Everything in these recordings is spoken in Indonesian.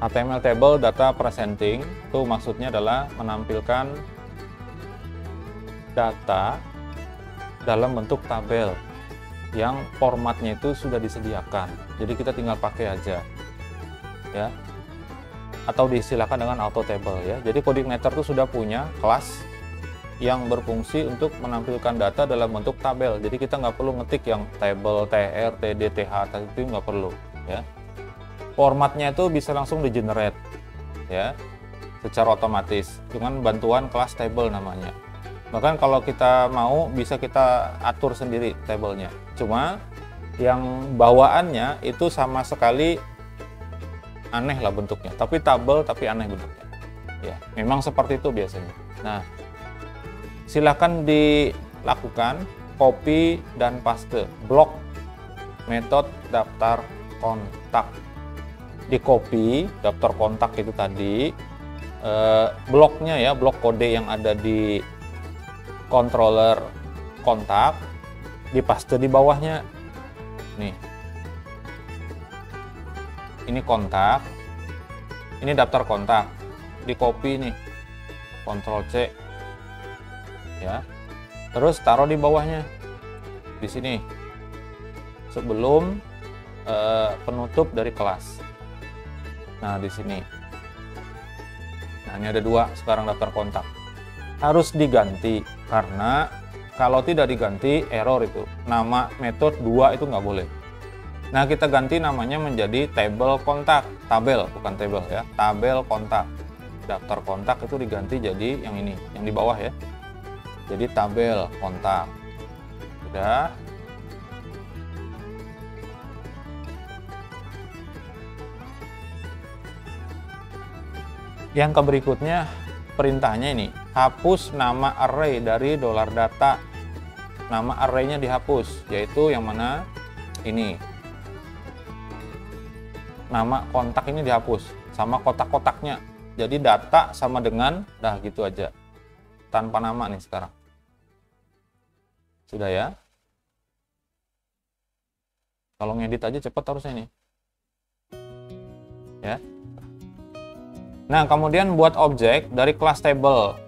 HTML table data presenting itu maksudnya adalah menampilkan data dalam bentuk tabel yang formatnya itu sudah disediakan. Jadi kita tinggal pakai aja, ya. Atau diistilahkan dengan auto table, ya. Jadi Coordinator itu sudah punya kelas yang berfungsi untuk menampilkan data dalam bentuk tabel. Jadi kita nggak perlu ngetik yang table, tr, td, th, itu nggak perlu, ya. Formatnya itu bisa langsung di generate, ya, secara otomatis dengan bantuan kelas table namanya. Bahkan kalau kita mau bisa kita atur sendiri tabelnya. Cuma yang bawaannya itu sama sekali aneh lah bentuknya. Tapi tabel tapi aneh bentuknya. Ya, memang seperti itu biasanya. Nah, silakan dilakukan copy dan paste blok metode daftar kontak. Di copy daftar kontak itu tadi bloknya, ya, blok kode yang ada di controller kontak, dipaste di bawahnya. Nih, ini kontak, ini daftar kontak, di copy nih, Ctrl C, ya, terus taruh di bawahnya, di sini, sebelum penutup dari kelas. Nah, di sini. Nah, ini ada dua sekarang daftar kontak. Harus diganti karena kalau tidak diganti error itu. Nama metode 2 itu nggak boleh. Nah, kita ganti namanya menjadi table kontak. Tabel, bukan table, ya. Tabel kontak. Daftar kontak itu diganti jadi yang ini, yang di bawah, ya. Jadi tabel kontak. Sudah. Yang berikutnya perintahnya ini, hapus nama array dari $data. Nama arraynya dihapus, yaitu yang mana ini. Nama kontak ini dihapus sama kotak-kotaknya. Jadi data sama dengan gitu aja. Tanpa nama nih sekarang. Sudah, ya. Kalau ngedit aja cepat harusnya ini. Ya. Nah, kemudian buat objek dari kelas table.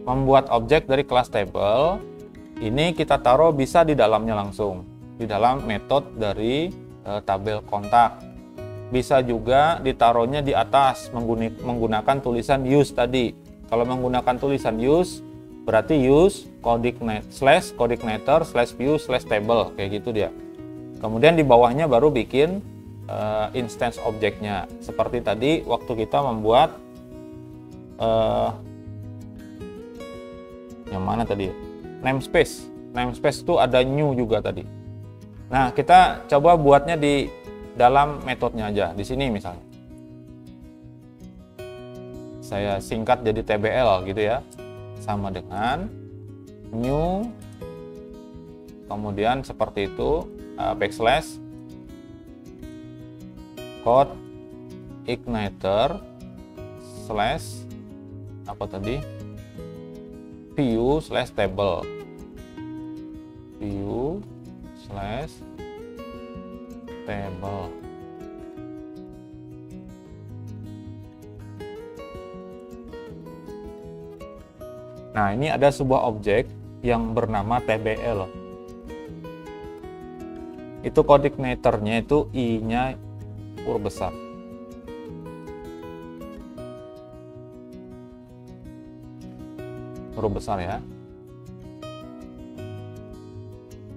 Membuat objek dari kelas table, ini kita taruh bisa di dalamnya langsung. Di dalam metode dari tabel kontak. Bisa juga ditaruhnya di atas menggunakan tulisan use tadi. Kalau menggunakan tulisan use, berarti use coordinator/view/table, kayak gitu dia. Kemudian di bawahnya baru bikin instance objeknya seperti tadi waktu kita membuat yang mana tadi, namespace itu ada new juga tadi. Nah, kita coba buatnya di dalam metodenya aja di sini. Misalnya saya singkat jadi tbl gitu, ya, sama dengan new, kemudian seperti itu backslash code igniter slash apa tadi, view/table, view/table. Nah, ini ada sebuah objek yang bernama tbl. Itu coordinatornya itu i-nya huruf besar. Huruf besar, ya.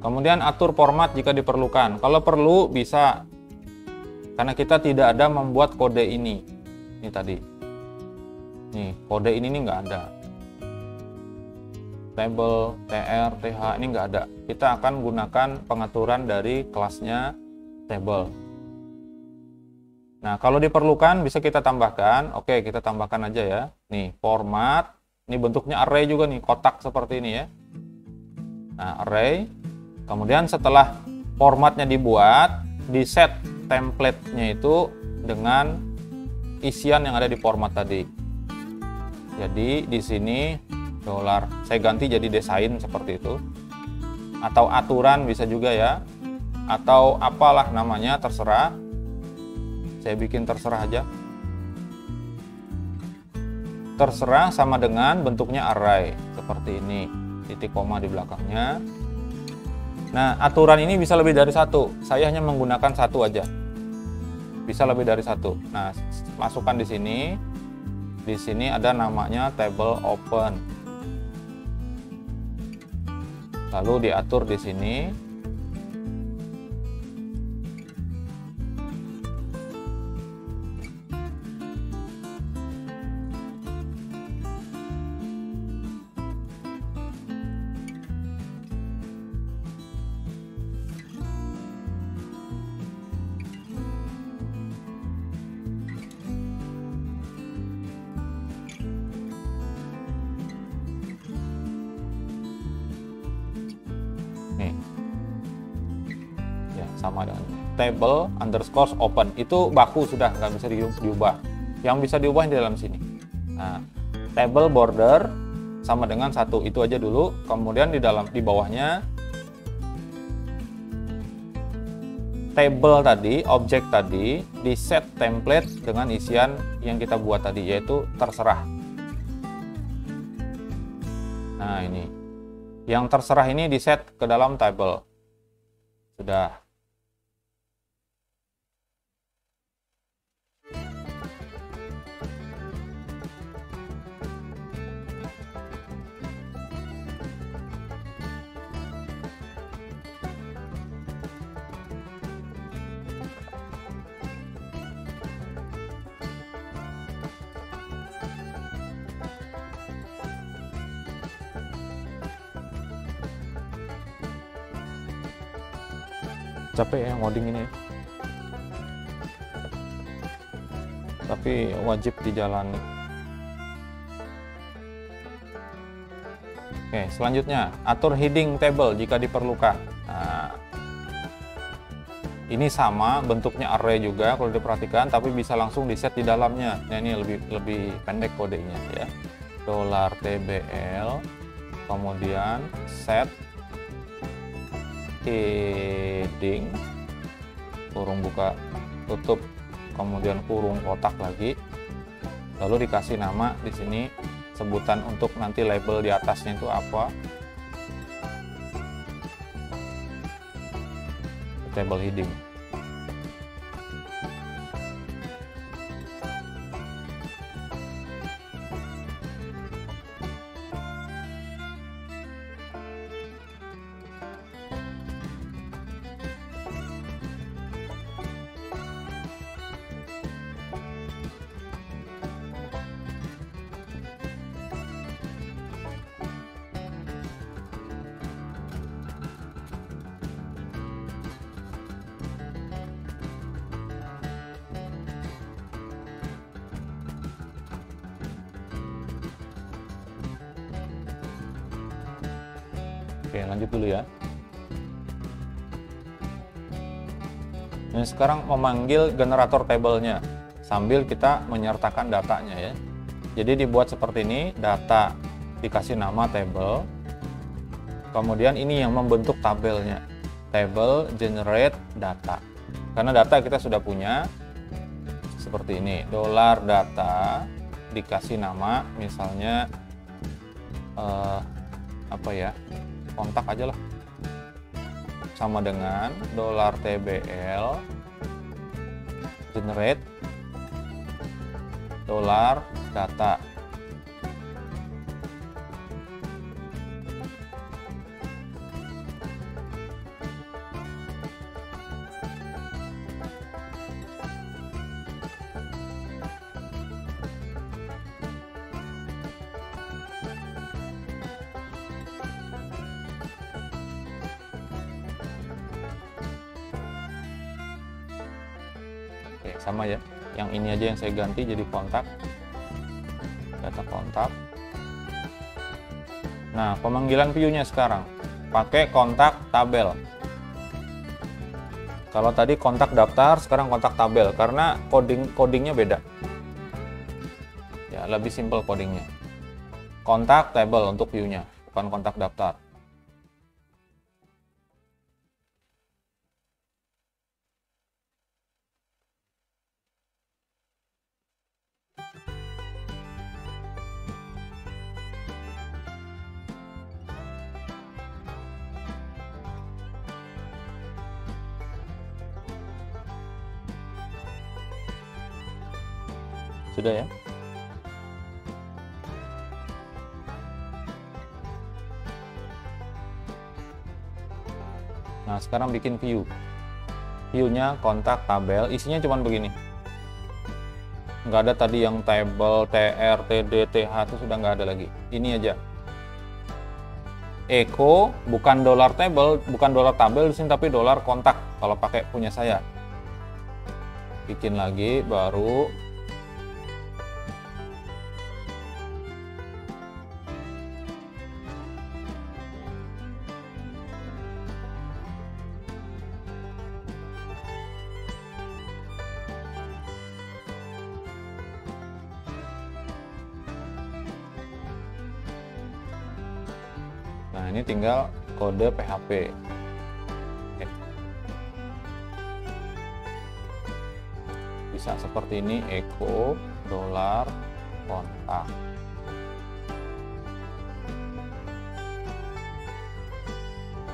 Kemudian atur format jika diperlukan. Kalau perlu bisa, karena kita tidak ada membuat kode ini. Ini tadi. Nih, kode ini nih nggak ada. Table, tr, th ini nggak ada. Kita akan gunakan pengaturan dari kelasnya table. Nah, kalau diperlukan bisa kita tambahkan. Oke, kita tambahkan aja, ya. Nih, format. Ini bentuknya array juga nih, kotak seperti ini, ya. Nah, array. Kemudian setelah formatnya dibuat, di set template-nya itu dengan isian yang ada di format tadi. Jadi di sini saya ganti jadi desain seperti itu. Atau aturan bisa juga, ya. Atau apalah namanya terserah. Saya bikin terserah aja. terserah sama dengan bentuknya array seperti ini, titik koma di belakangnya. Nah, aturan ini bisa lebih dari satu, saya hanya menggunakan satu aja, bisa lebih dari satu. Nah, masukkan di sini ada namanya table open, lalu diatur di sini. Nih, ya sama dengan table underscore open, itu baku, sudah nggak bisa diubah. Yang bisa diubah di dalam sini. Nah, table border sama dengan satu, itu aja dulu. Kemudian di bawahnya table tadi, objek tadi, di set template dengan isian yang kita buat tadi, yaitu terserah. Nah, ini yang terserah ini di set ke dalam table. Sudah. Capek ya ngoding ini, tapi wajib dijalani. Oke, selanjutnya atur heading table jika diperlukan. Nah, ini sama bentuknya array juga kalau diperhatikan, tapi bisa langsung di set di dalamnya. Nah, ini lebih pendek kodenya ya. $tbl, kemudian set heading, kurung buka tutup, kemudian kurung kotak lagi, lalu dikasih nama di sini, sebutan untuk nanti label di atasnya itu apa, table heading. Oke, lanjut dulu ya. Ini sekarang memanggil generator tabelnya sambil kita menyertakan datanya ya. Jadi dibuat seperti ini, data dikasih nama table, kemudian ini yang membentuk tabelnya, table generate data. Karena data kita sudah punya seperti ini, $data dikasih nama misalnya apa ya, kontak aja lah, sama dengan $tbl generate $data. Oke, sama ya. Yang ini aja yang saya ganti jadi kontak. Data kontak. Nah, pemanggilan view-nya sekarang pakai kontak tabel. Kalau tadi kontak daftar, sekarang kontak tabel karena codingnya beda. Ya, lebih simple codingnya. Kontak tabel untuk view-nya, bukan kontak daftar. Sudah ya. Nah, sekarang bikin view. View-nya kontak tabel, isinya cuma begini. Nggak ada tadi yang table, TR, TD, TH itu sudah nggak ada lagi. Ini aja. Echo bukan dolar table, bukan dolar tabel di sini, tapi dolar kontak kalau pakai punya saya. Bikin lagi baru. Nah, ini tinggal kode PHP. Oke. Bisa seperti ini, echo dolar kontak.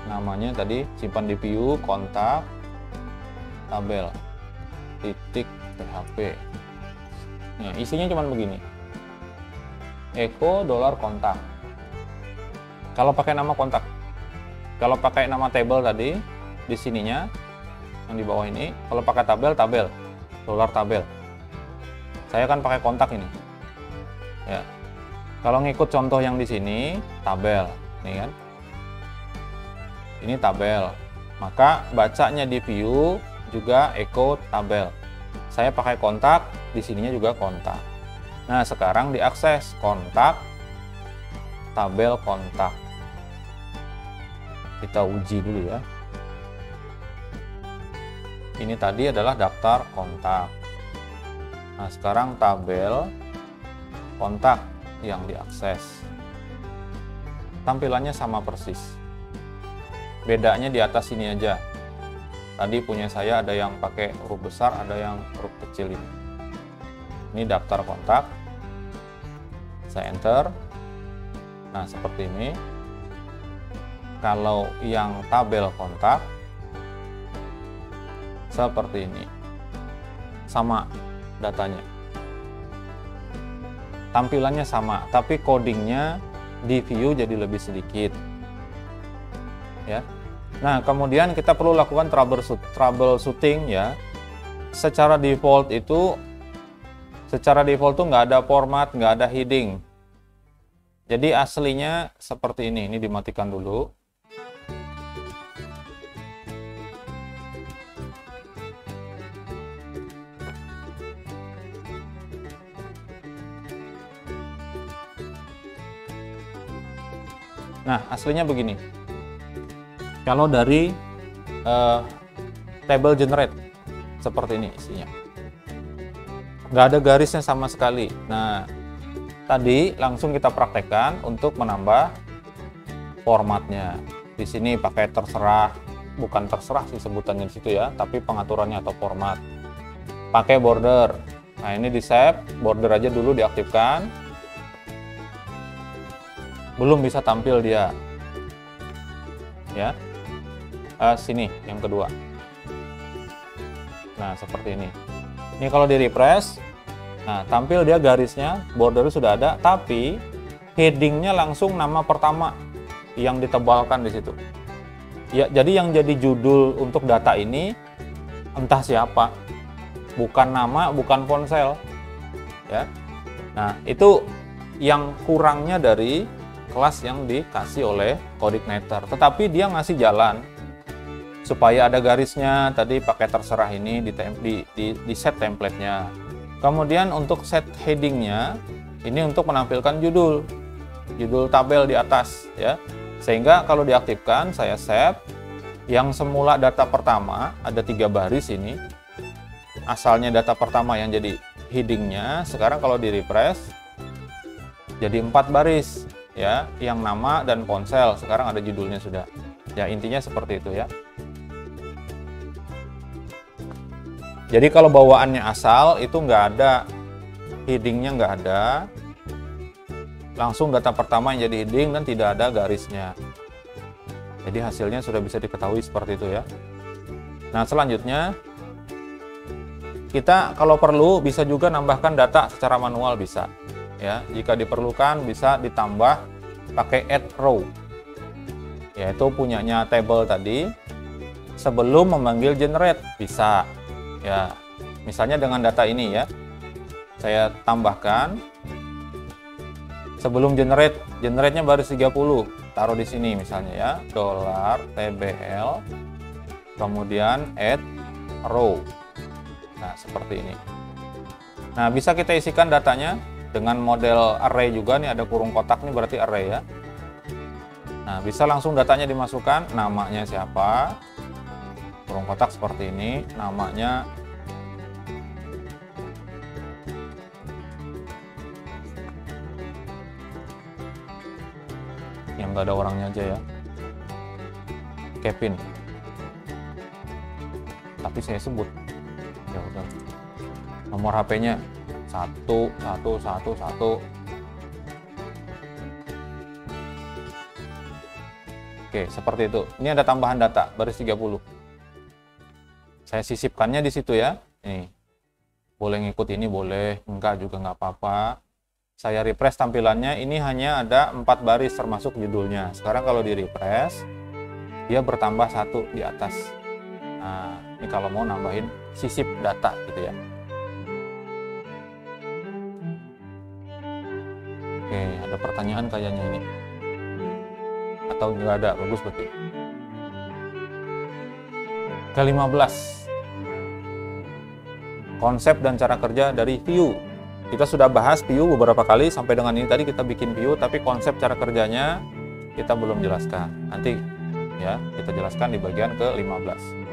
Namanya tadi simpan di view kontak tabel titik PHP. Nah, isinya cuma begini. Echo dolar kontak. Kalau pakai nama kontak, kalau pakai nama table tadi di sininya yang di bawah ini, kalau pakai tabel, tabel dolar tabel. Saya kan pakai kontak ini ya. Kalau ngikut contoh yang di sini tabel nih kan, ini tabel, maka bacanya di view juga echo tabel. Saya pakai kontak, di sininya juga kontak. Nah, sekarang diakses kontak tabel kontak. Kita uji dulu ya. Ini tadi adalah daftar kontak. Nah, sekarang tabel kontak yang diakses. Tampilannya sama persis. Bedanya di atas ini aja. Tadi punya saya ada yang pakai huruf besar, ada yang huruf kecil ini. Ini daftar kontak. Saya enter. Nah, seperti ini. Kalau yang tabel kontak seperti ini, sama datanya, tampilannya sama, tapi codingnya di view jadi lebih sedikit ya. Nah, kemudian kita perlu lakukan troubleshooting ya. Secara default tuh nggak ada format, nggak ada heading. Jadi aslinya seperti ini dimatikan dulu. Nah, aslinya begini. Kalau dari table generate seperti ini isinya, nggak ada garisnya sama sekali. Nah, tadi langsung kita praktekkan untuk menambah formatnya. Di sini pakai terserah, bukan terserah sih sebutannya di situ ya, tapi pengaturannya atau format. Pakai border. Nah, ini di save, border aja dulu diaktifkan. Belum bisa tampil dia. Ya. Sini yang kedua. Nah, seperti ini. Ini kalau di refresh, nah tampil dia garisnya, bordernya sudah ada, tapi headingnya langsung nama pertama yang ditebalkan di situ. Ya, jadi yang jadi judul untuk data ini entah siapa, bukan nama, bukan ponsel, ya. Nah, itu yang kurangnya dari kelas yang dikasih oleh Coordinator. Tetapi dia ngasih jalan supaya ada garisnya. Tadi pakai terserah ini di set template-nya. Kemudian untuk set headingnya, ini untuk menampilkan judul tabel di atas ya. Sehingga kalau diaktifkan, saya save, yang semula data pertama ada 3 baris ini, asalnya data pertama yang jadi headingnya, sekarang kalau di refresh jadi 4 baris ya, yang nama dan ponsel, sekarang ada judulnya sudah ya. Intinya seperti itu ya. Jadi kalau bawaannya asal itu nggak ada headingnya, nggak ada, langsung data pertama yang jadi heading dan tidak ada garisnya. Jadi hasilnya sudah bisa diketahui seperti itu ya. Nah, selanjutnya Kita kalau perlu bisa juga nambahkan data secara manual bisa. Ya, jika diperlukan bisa ditambah pakai add row. Yaitu punyanya table tadi sebelum memanggil generate bisa. Ya, misalnya dengan data ini ya. Saya tambahkan sebelum generate-nya baru 30. Taruh di sini misalnya ya, $tbl kemudian add row. Nah, seperti ini. Nah, bisa kita isikan datanya dengan model array juga. Nih ada kurung kotak nih, berarti array ya. Nah, bisa langsung datanya dimasukkan, namanya siapa, kurung kotak seperti ini, namanya yang nggak ada orangnya aja ya, Kevin, tapi saya sebut. Ya udah, nomor HP-nya 1111. Oke, seperti itu. Ini ada tambahan data baris 30. Saya sisipkannya di situ ya. Nih, boleh ngikut ini, boleh enggak juga nggak apa-apa. Saya refresh tampilannya, ini hanya ada 4 baris termasuk judulnya. Sekarang kalau di refresh, dia bertambah 1 di atas. Nah, ini kalau mau nambahin sisip data gitu ya. Oke, ada pertanyaan kayaknya ini. Atau nggak ada, bagus berarti. Ke-15. Konsep dan cara kerja dari view. Kita sudah bahas view beberapa kali, sampai dengan ini tadi kita bikin view, tapi konsep cara kerjanya kita belum jelaskan. Nanti ya, kita jelaskan di bagian ke-15.